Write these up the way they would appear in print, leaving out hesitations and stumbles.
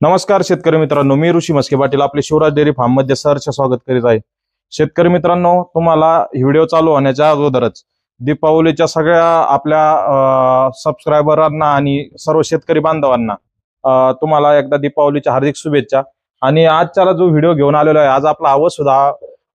नमस्कार शेतकरी मित्रांनो, मी ऋषी मस्के पाटील आपले शिवराज डेअरी फार्म मध्ये सहर्ष स्वागत करीत आहे। शेतकरी मित्रांनो, तुम्हाला व्हिडिओ चालू होण्याच्या अगोदरच दीपावलीच्या सगळ्या आपल्या सबस्क्रायबरांना आणि सर्व शेतकरी बांधवांना तुम्हाला एकदा दीपावलीच्या हार्दिक शुभेच्छा। आणि आजच्याला जो व्हिडिओ घेऊन आलेलो आहे, आज आपला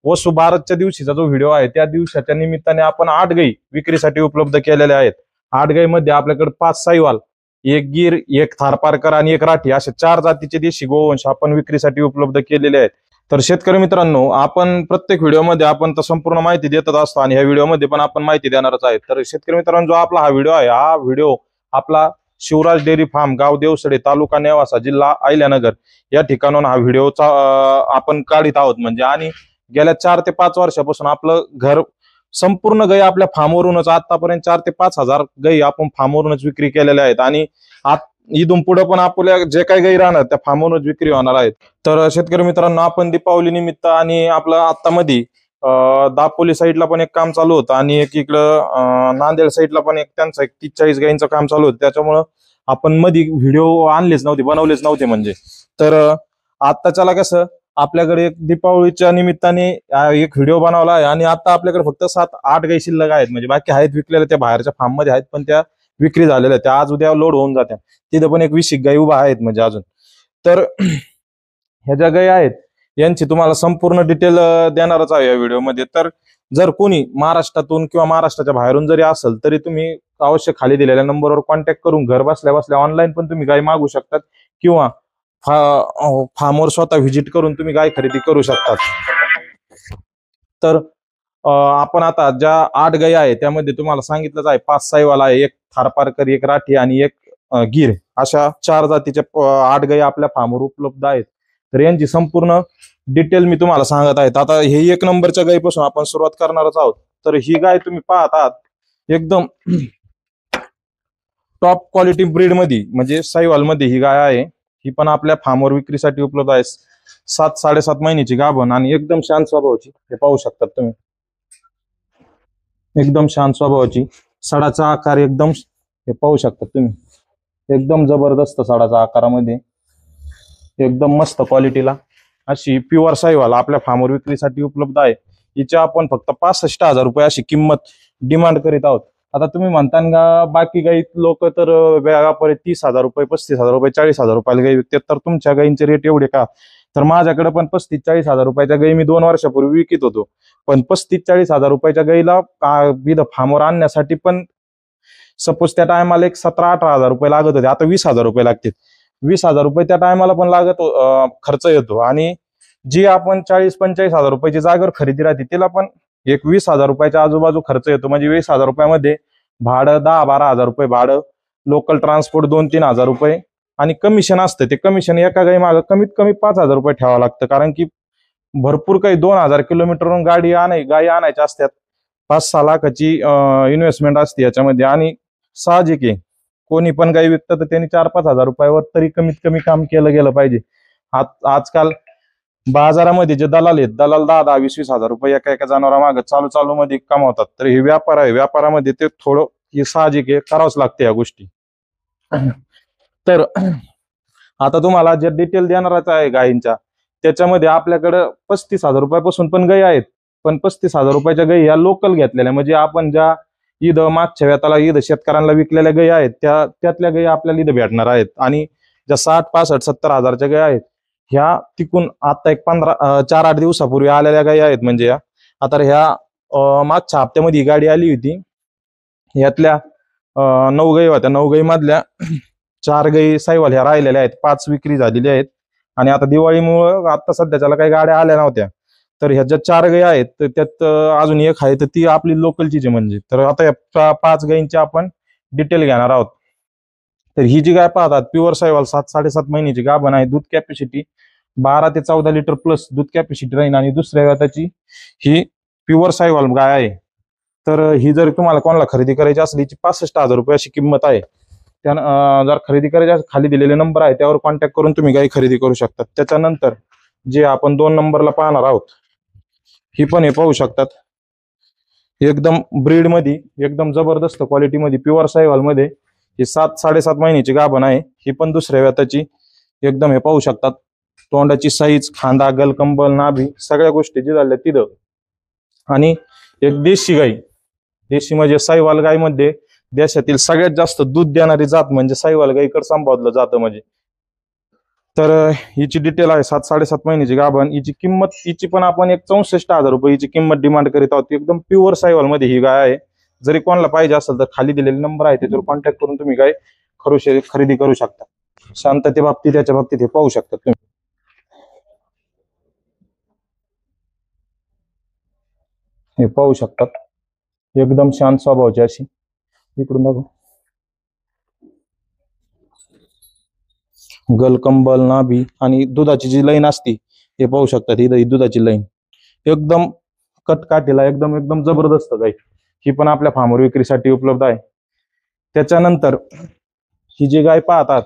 वसुबारसच्या दिवशीचा जो व्हिडिओ आहे, त्या दिवसाच्या निमित्ताने आपण 8 गाई विक्रीसाठी उपलब्ध केलेल्या आहेत। 8 गाईमध्ये आपल्याकडे 5 साईवाल, एक गिर, एक थारपारकर आणि एक राठी अशा 4 जातीचे देशी गोवंश आपण विक्रीसाठी उपलब्ध केलेले आहेत। तर शेतकरी मित्रांनो, आपण प्रत्येक व्हिडिओमध्ये आपण तर संपूर्ण माहिती देतच असतो आणि ह्या व्हिडिओमध्ये पण आपण माहिती देणारच आहे। तर शेतकरी मित्रांनो, जो आपला हा व्हिडिओ आहे, हा व्हिडिओ आपला शिवराज डेअरी फार्म, गाव देवसडे, तालुका नेवासा, जिल्हा अहिल्यानगर या ठिकाणून हा व्हिडिओचा आपण काढीत आहोत। म्हणजे आणि गेल्या 4 ते 5 वर्षापासून आपलं घर संपूर्ण गाई आपल्या फार्मवरूनच आतापर्यंत 4 ते 5 हजार गाई आपण फार्मवरूनच विक्री केलेल्या आहेत। आणि इथून पुढे पण आपल्या जे काही गाई राहणार त्या फार्मवरूनच विक्री होणार आहेत। तर शेतकरी मित्रांनो, आपण दीपावली निमित्त आणि आपलं आता मध्ये दापोली साईडला पण एक काम चालू होतं आणि एक इकडं नांदेड साईडला पण एक त्यांचं 30-40 गाईंचं काम चालू होतं, त्याच्यामुळं आपण मध्ये व्हिडिओ आणलेच नव्हते, बनवलेच नव्हते म्हणजे। तर आत्ताच्याला कसं आपल्याकडे एक दीपावलीच्या निमित्ताने एक व्हिडिओ बनवला आहे आणि आता आपल्याकडे फक्त 7-8 गाई शिल्लक आहेत। म्हणजे बाकी आहेत विकलेल्या, त्या बाहेरच्या फार्म मध्ये आहेत, पण त्या विक्री झालेल्या त्या आज उद्या लोड होऊन जात्या। तिथे पण एक 20 गाई उभा आहेत म्हणजे अजून। तर ह्या ज्या गाई आहेत यांची तुम्हाला संपूर्ण डिटेल देणारच आहे या व्हिडिओमध्ये। तर जर कोणी महाराष्ट्रातून किंवा महाराष्ट्राच्या बाहेरून जरी असेल तरी तुम्ही अवश्य खाली दिलेल्या नंबरवर कॉन्टॅक्ट करून घर बसल्या बसल्या ऑनलाईन पण तुम्ही गाई मागू शकतात किंवा फार्मवर स्वतः व्हिजिट करून तुम्ही गाय खरेदी करू शकतात। तर आपण आता ज्या 8 गाई आहे त्यामध्ये तुम्हाला सांगितलंच आहे, 5 साईवाल आहे, एक थारपारकर, एक राठी आणि एक गिर, अशा 4 जातीच्या 8 गाई आपल्या फार्मवर उपलब्ध आहेत। तर यांची संपूर्ण डिटेल मी तुम्हाला सांगत आहे। आता हे 1 नंबरच्या गायीपासून आपण सुरुवात करणारच आहोत। तर ही गाय तुम्ही पाहत आहात, एकदम टॉप क्वालिटी ब्रीड मध्ये म्हणजे साईवाल मध्ये ही गाय आहे। ही पण आपल्या फार्मवर विक्रीसाठी उपलब्ध आहे। 7-7.5 महिन्याची गाभण आणि एकदम शांत स्वभावाची, हे पाहू शकतात तुम्ही, एकदम शांत स्वभावाची। सडाचा आकार एकदम, हे पाहू शकतात तुम्ही, एकदम जबरदस्त सडाचा आकारामध्ये, एकदम मस्त क्वालिटीला अशी प्युअर साईवाल आपल्या फार्मवर विक्रीसाठी उपलब्ध आहे। हिच्या आपण फक्त 65,000 रुपये अशी किंमत डिमांड करीत आहोत। आता तुम्ही म्हणता का बाकी गाई लोक तर व्यापारी 30,000 रुपये, 35,000 रुपये, 40,000 रुपयाला गाई विकतात, तर तुमच्या गाईंचे रेट एवढे का? तर माझ्याकडे पण 35-40,000 रुपयाच्या गाई मी 2 वर्षापूर्वी विकत होतो, पण 35-40,000 रुपयाच्या गाईला फार्मवर आणण्यासाठी पण सपोज त्या टायमाला एक 17-18 हजार रुपये लागत होते, आता 20,000 रुपये लागतील। 20,000 रुपये त्या टायमाला पण लागत खर्च येतो। आणि जी आपण 40-45,000 रुपयाची जागेवर खरेदी राहते तिला पण एक 20,000 रुपयाच्या आजूबाजू खर्च येतो। म्हणजे 20,000 रुपयामध्ये भाडं 10-12 हजार रुपये भाडं, लोकल ट्रान्सपोर्ट 2-3 हजार रुपये आणि कमिशन असतं। ते कमिशन एका गाई मागं कमीत कमी 5,000 रुपये ठेवावं लागतं, कारण की भरपूर काही 2,000 किलोमीटरवरून गाई आणायच्या असतात। 5-6 लाखाची इन्व्हेस्टमेंट असते याच्यामध्ये। आणि साहजिक आहे, कोणी पण गाई विकतं तर त्यांनी 4-5 हजार रुपयावर तरी कमीत कमी काम केलं गेलं पाहिजे। आजकाल बाजारामध्ये जे दलाल आहेत, दलाल 10-10, 20-20 हजार रुपये एका जनावरामागे चालू मध्ये कमावतात। तर हे व्यापार आहे, व्यापारामध्ये ते थोडं हे साहजिक आहे, करावंच लागते या गोष्टी। तर आता तुम्हाला जे डिटेल देणारच आहे गायींच्या, त्याच्यामध्ये आपल्याकडे 35,000 रुपयापासून पण गायी आहेत, पण 35,000 रुपयाच्या गायी ह्या लोकल घेतलेल्या, म्हणजे आपण ज्या ईद मागच्या वेताला ईद शेतकऱ्यांना विकलेल्या गायी आहेत त्यातल्या गायी आपल्याला इथं भेटणार आहेत। आणि ज्या 60, 65, 70 हजारच्या गायी आहेत ह्या तिकून आता एक 4-8 दिवसापूर्वी आलेल्या गायी आहेत। म्हणजे आता ह्या मागच्या हप्त्यामध्ये ही गाडी आली होती, यातल्या 9 गायी होत्या, 9 गायी मधल्या 4 गायी साईवाल ह्या राहिलेल्या आहेत, 5 विक्री झालेली आहेत। आणि आता दिवाळीमुळे आता सध्याच्याला काही गाड्या आल्या नव्हत्या, तर ह्या ज्या 4 गायी आहेत तर त्यात अजून एक आहे, तर ती आपली लोकलचीच आहे म्हणजे। तर आता या 5 गायींची आपण डिटेल घेणार आहोत। तर ही जी गाय पाहतात प्युअर साईवाल 7-7.5 महिन्याची गाभण आहे, दूध कॅपॅसिटी 12 ते 14 लिटर प्लस दूध कॅपॅसिटी राहील। आणि दुसऱ्या वेताची ही प्युअर साईवाल गाय आहे। तर ही जर तुम्हाला कोणाला खरेदी करायची असली, 65,000 रुपये अशी किंमत आहे। त्यानं जर खरेदी करायची खाली दिलेले नंबर आहे त्यावर कॉन्टॅक्ट करून तुम्ही गाय खरेदी करू शकतात। त्याच्यानंतर जे आपण 2 नंबरला पाहणार आहोत, ही पण हे पाहू शकतात, एकदम ब्रीड मध्ये एकदम जबरदस्त क्वालिटी मध्ये प्युअर साईवाल मध्ये ही 7-7.5 महिन्याची गाभण आहे। ही पण दुसऱ्या वेताची एकदम हे पाहू शकतात, तोंडाची साईज, खांदा, गलकंबल, नाभी सगळ्या गोष्टी जे झाल्या तिथं. आणि एक देशी गाई, देशी म्हणजे साईवाल गायमध्ये देशातील सगळ्यात जास्त दूध देणारी जात म्हणजे साईवाल गाईकडे संबोधलं जातं म्हणजे. तर हिची डिटेल आहे 7-7.5 महिन्याची गाभण. हिची किंमत, हिची पण आपण एक 64,000 रुपये हिची किंमत डिमांड करीत आहोत. एकदम प्युअर साईवाल मध्ये ही गाय आहे. जरी कोणाला पाहिजे असेल तर खाली दिलेले नंबर आहे त्याच्यावर कॉन्टॅक्ट करून तुम्ही गाय खरेदी करू शकता. शांतते बाबतीत त्याच्या बाबतीत हे पाहू शकता तुम्ही. हे पाहू शकतात, एकदम शांत स्वभावाची अशी. इकडून बघा, गलकंबल, नाभी आणि दुधाची जी लाईन असती हे पाहू शकतात. ही दुधाची लाईन एकदम कटकाठीला, एकदम एकदम जबरदस्त गाय. ही पण आपल्या फार्मवर विक्रीसाठी उपलब्ध आहे. त्याच्यानंतर ही जी गाय पाहतात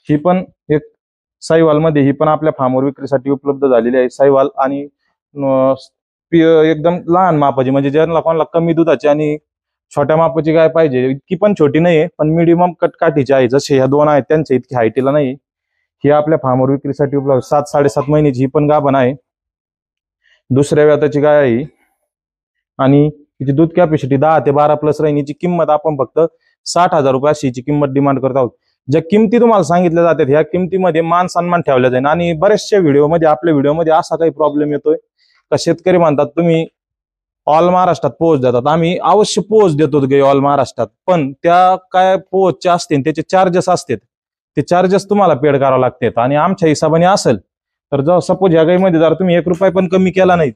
ही पण एक साईवाल मध्ये, ही पण आपल्या फार्मवर विक्रीसाठी उपलब्ध झालेली आहे. साईवाल आणि एकदम लहान मापाची, म्हणजे ज्यांना कोणाला कमी दुधाची आणि छोट्या मापाची गाय पाहिजे, इतकी पण छोटी नाहीये पण मिडियम कटकाठीची आहे. जसे ह्या दोन आहेत त्यांच्या इतकी हाईटीला नाही. ही आपल्या फार्मवर विक्रीसाठी उपलब्ध 7-7.5 महिन्याची ही पण गाभण आहे. दुसऱ्या व्याताची गाय आहे आणि तिची दूध कॅपॅसिटी 10 ते 12 प्लस राहील. हिची किंमत आपण फक्त 60,000 रुपये अशी हिची किंमत डिमांड करत आहोत. ज्या किमती तुम्हाला सांगितल्या जातात ह्या किमतीमध्ये मान सन्मान ठेवला जाईल. आणि बऱ्याचशा व्हिडिओमध्ये, आपल्या व्हिडिओमध्ये असा काही प्रॉब्लेम येतोय का शेतकरी म्हणतात तुम्ही ऑल महाराष्ट्रात पोहोच देतात. आम्ही अवश्य पोहोच देतो गे ऑल महाराष्ट्रात, पण त्या काय पोहोचच्या असतील त्याचे चार्जेस असतात, ते चार्जेस तुम्हाला पेड करावे लागतात. आणि आमच्या हिशोबाने असेल तर जर सपोज ह्या गाईमध्ये जर तुम्ही 1 रुपया पण कमी केला नाही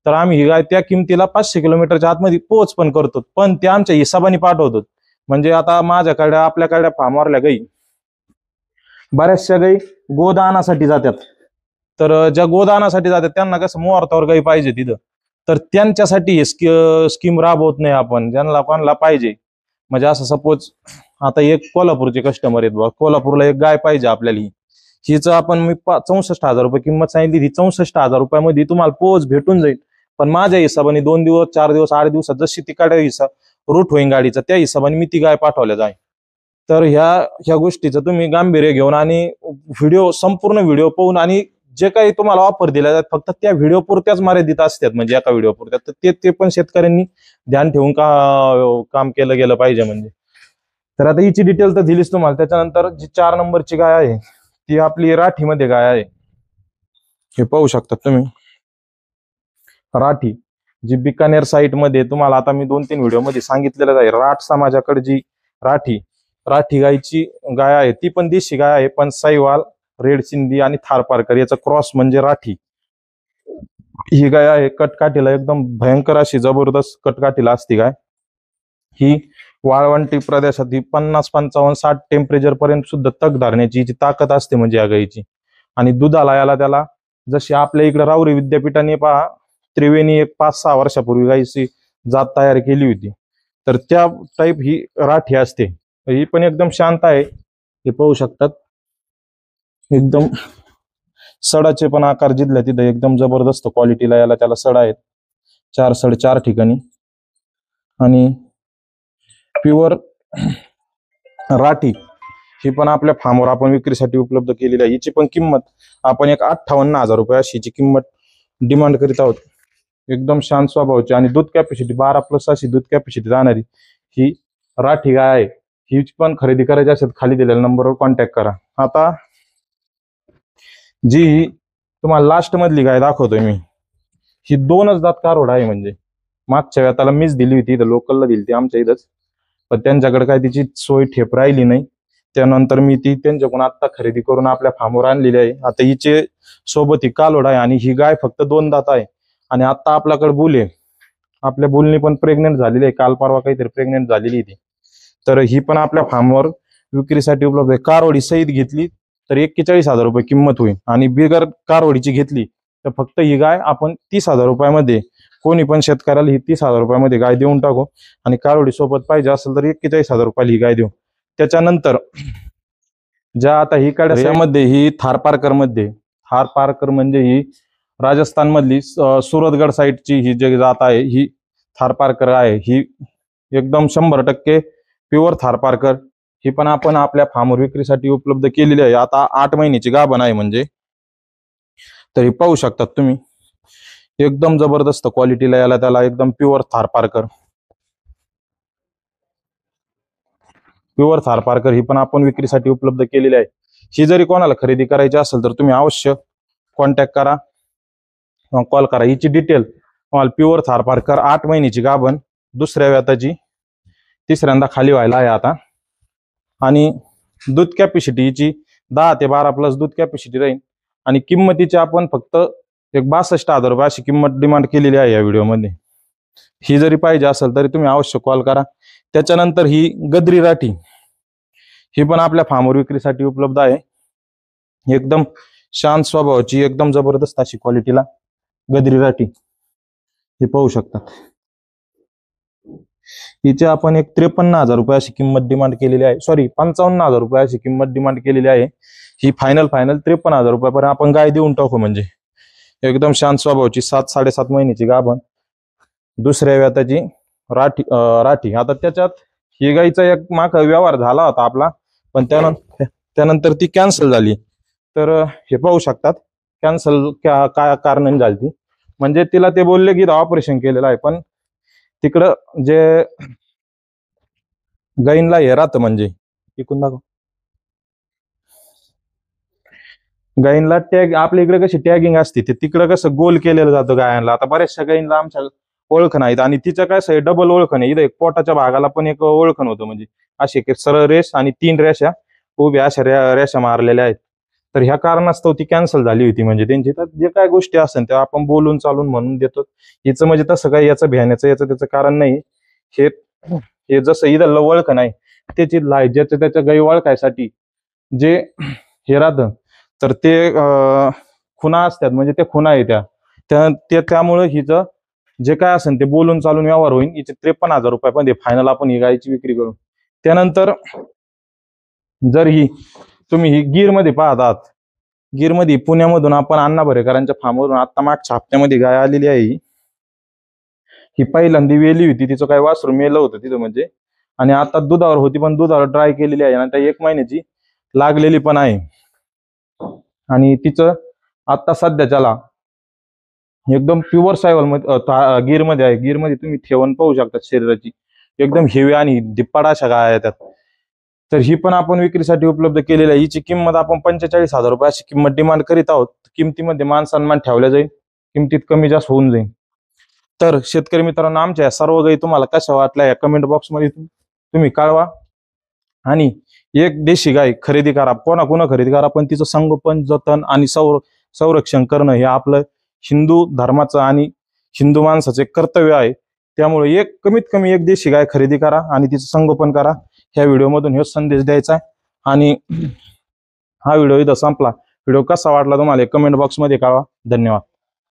तर आम्ही ही गाय त्या किमतीला 500 किलोमीटरच्या आतमध्ये पोहोच पण करतो, पण ते आमच्या हिशोबाने पाठवतो. म्हणजे आता माझ्याकडे, आपल्याकडे फार्मवरल्या गाई बऱ्याचशा गाई गोदानासाठी जातात. तर ज्या गोदानासाठी जातात त्यांना कसं मुहूर्तावर गाई पाहिजे तिथं, तर त्यांच्यासाठी हे स्कीम राबवत नाही आपण. ज्यांना कोणाला पाहिजे, म्हणजे असं सपोज आता एक कोल्हापूरचे कस्टमर आहेत बघा, कोल्हापूरला एक गाय पाहिजे आपल्याला, हिच आपण मी 64,000 रुपये किंमत सांगितली. ही 64,000 रुपयामध्ये तुम्हाला पोच भेटून जाईल. पण माझ्या हिशोबाने 2 दिवस, 4 दिवस, 8 दिवसात जशी तिकडे रूट होईल गाडीचा त्या हिशोबाने मी ती गाय पाठवल्या जाईल. तर ह्या गोष्टीचं तुम्ही गांभीर्य घेऊन आणि संपूर्ण व्हिडिओ पाहून, आणि जे काही तुम्हाला ऑफर दिल्या जातात फक्त त्या व्हिडिओ पुरत्याच मर्यादित असतात, म्हणजे एका व्हिडिओ पुरत्या. तर ते पण शेतकऱ्यांनी ध्यान ठेवून काम केलं गेलं पाहिजे म्हणजे. तर आता हिची डिटेल तर दिलीच तुम्हाला. त्याच्यानंतर जी 4 नंबरची गाय आहे ती आपली राठीमध्ये गाय आहे. हे पाहू शकता तुम्ही, राठी, जी बिकानेर साईट मध्ये तुम्हाला आता मी 2-3 व्हिडिओ मध्ये सांगितलेलं आहे. राठ समाजाकडे जी राठी गायची गाय आहे ती पण देशी गाय आहे, पण साईवाल, रेड सिंधी आणि थारपारकर याचा क्रॉस म्हणजे राठी ही गाय आहे. कटकाठीला एकदम भयंकर अशी जबरदस्त कटकाठीला असती गाय. ही वाळवंटी प्रदेशात ही 50, 55, 60 टेम्परेचर पर्यंत सुद्धा तग धरण्याची जी ताकद असते म्हणजे या गायीची. आणि दुधाला याला त्याला जशी आपल्या इकडे राऊरी विद्यापीठाने पहा त्रिवेणी एक 5-6 वर्षापूर्वी गायीची जात तयार केली होती, तर त्या टाईप ही राठी असते. ही पण एकदम शांत आहे. हे पाहू शकतात, एकदम सडाचे पण आकार जिथल्या तिथे एकदम जबरदस्त क्वालिटीला याला त्याला सड आहेत 4-4.5 ठिकाणी. आणि प्युअर राठी ही पण आपल्या फार्मवर आपण विक्रीसाठी उपलब्ध केलेली आहे. हिची पण किंमत आपण एक 58,000 रुपये अशी हिची किंमत डिमांड करीत आहोत. एकदम शांत स्वभावाची आणि दूध कॅपॅसिटी 12 प्लस अशी दूध कॅपॅसिटी राहणारी ही राठी गाय आहे. ही पण खरेदी करायची असेल खाली दिलेल्या नंबरवर कॉन्टॅक्ट करा. आता जी तुम्हाला लास्ट मधली गाय दाखवतोय मी, ही 2च दात कारोड आहे. म्हणजे मागच्या वेळेला मीच दिली होती, इथं लोकलला दिली ती आमच्या इथंच, पण त्यांच्याकडे काय तिची सोय ठेप राहिली नाही. त्यानंतर मी ती त्यांच्याकडून आता खरेदी करून आपल्या फार्मवर आणलेली आहे. आता हिचे सोबत ही कालोड आहे आणि ही गाय फक्त 2 दात आहे. आणि आता आपल्याकडे बुल आहे, आपल्या बुलनी पण प्रेग्नेंट झालेली आहे, काल परवा काहीतरी प्रेग्नेंट झालेली ती. तर ही पण आपल्या फार्मवर विक्रीसाठी उपलब्ध आहे. कारवडी सहित घेतली तर 41,000 रुपये किंमत होईल, आणि बिगर कारवडीची घेतली तर फक्त ही गाय आपण 30,000 रुपयामध्ये, कोणी पण शेतकऱ्याला ही 30,000 रुपयामध्ये गाय देऊन टाकू. आणि कारवडी सोबत पाहिजे असेल तर 41,000 रुपयाला ही गाय देऊ. त्याच्यानंतर ज्या आता ही काढ्या यामध्ये ही थारपारकर म्हणजे ही राजस्थान मधली सुरतगड साईडची ही जी जात आहे ही थारपारकर आहे. ही एकदम 100% प्युअर थारपारकर. ही पण आपण आपल्या फार्मवर विक्रीसाठी उपलब्ध केलेली आहे. आता 8 महिन्याची गाभण आहे म्हणजे, तरी पाहू शकतात तुम्ही एकदम जबरदस्त क्वालिटीला याला त्याला एकदम प्युअर थारपारकर. प्युअर थारपारकर ही पण आपण विक्रीसाठी उपलब्ध केलेली आहे. ही जरी कोणाला खरेदी करायची असेल तर तुम्ही अवश्य कॉन्टॅक्ट करा किंवा कॉल करा. हिची डिटेल तुम्हाला प्युअर थारपारकर 8 महिन्याची गाभण, दुसऱ्या व्याताची, तिसऱ्यांदा खाली व्हायला आहे आता. आणि दूध कॅपॅसिटी हिची 10 ते 12 प्लस दूध कॅपॅसिटी राहील. आणि किंमतीची आपण फक्त एक 62,000 रुपये अशी किंमत डिमांड केलेली आहे या व्हिडिओमध्ये. ही जरी पाहिजे असेल तरी तुम्ही अवश्य कॉल करा. त्याच्यानंतर ही गद्री राठी, ही पण आपल्या फार्मवर विक्रीसाठी उपलब्ध आहे. एकदम शांत स्वभावाची, एकदम जबरदस्त अशी क्वालिटीला गद्री राठी हे पाहू शकतात. हिची आपण एक 53,000 रुपये अशी किंमत डिमांड केलेली आहे. सॉरी, 55,000 रुपये अशी किंमत डिमांड केलेली आहे. ही फायनल 53,000 रुपयापर्यंत आपण गाय देऊन टाकू. म्हणजे एकदम शांत स्वभावाची, 7-7.5 महिन्याची गाभण, दुसऱ्या व्याताची राठी. आता त्याच्यात ही गायीचा एक माग व्यवहार झाला होता आपला, पण त्यानंतर ती कॅन्सल झाली. तर हे पाहू शकतात कॅन्सल काय कारणाने झाली ती. म्हणजे तिला ते बोलले की ऑपरेशन केलेलं आहे, पण तिकडं जे गायींला हे राहतं म्हणजे इकून दाखव, गायींला टॅग आपल्या इकडे कशी टॅगिंग असते ते तिकडं कसं गोल केलेलं जातं गायांना. आता बऱ्याचशा गायींना आमच्या ओळख नाहीत, आणि तिचं कसं आहे डबल ओळखण आहे. इथं एक पोटाच्या भागाला पण एक ओळखण होतं, म्हणजे अशी एक सरळ रेष आणि 3 रेषा उभ्या अशा रेषा मारलेल्या आहेत. तर ह्या कारणास्तव ती कॅन्सल झाली होती. म्हणजे त्यांची तर जे काय गोष्टी असेल त्या आपण बोलून चालून म्हणून देतो. हिचं म्हणजे तसं काही याचं भ्याण्याचं याचं त्याचं कारण नाही. हे जसं इथं ओळख नाही त्याची ज्याच्या त्याच्या गायी ओळखायसाठी जे हे राहतं, तर ते खुणा असतात, म्हणजे ते खुणा आहे त्यामुळे हिचं जे काय असेल ते बोलून चालून व्यवहार होईल. हिचे 53,000 रुपयामध्ये फायनल आपण ही गायची विक्री करू. त्यानंतर जर तुम्ही ही गिरमध्ये पाहतात, गिरमध्ये पुण्यामधून आपण अण्णा भरेकरांच्या फार्मवरून आता मागच्या हप्त्यामध्ये गाय आलेली आहे. ही पहिल्यांदा वेली होती, तिचं काय वासरू मेलं होतं तिथं म्हणजे, आणि आता दुधावर होती पण दुधावर ड्राय केलेली आहे. आणि त्या 1 महिन्याची लागलेली पण आहे. आणि तिचं आता सध्याच्याला एकदम प्युअर सायवल मध्ये गिरमध्ये आहे. गिरमध्ये तुम्ही ठेवून पाहू शकता शरीराची एकदम हेवी आणि धिप्पाड अशा गाय आहेत. तर ही पण आपण विक्रीसाठी उपलब्ध केलेली आहे. हिची किंमत आपण 45,000 रुपये अशी किंमत डिमांड करीत आहोत. किमतीमध्ये मान सन्मान ठेवला जाईल, किमतीत कमी जास्त होऊन जाईल. तर शेतकरी मित्रांनो, आमच्या सर्व गायी तुम्हाला कशा वाटल्या या कमेंट बॉक्समध्ये तुम्ही कळवा. आणि एक देशी गाय खरेदी करा, कोणा खरेदी करा, पण तिचं संगोपन, जतन आणि संरक्षण करणं हे आपलं हिंदू धर्माचं आणि हिंदू माणसाचे कर्तव्य आहे. त्यामुळे कमीत कमी एक देशी गाय खरेदी करा आणि तिचं संगोपन करा. ह्या व्हिडिओमधून हे संदेश द्यायचा आहे. आणि हा व्हिडिओ इथं संपला. व्हिडिओ कसा वाटला तुम्हाला कमेंट बॉक्समध्ये कळवा. धन्यवाद.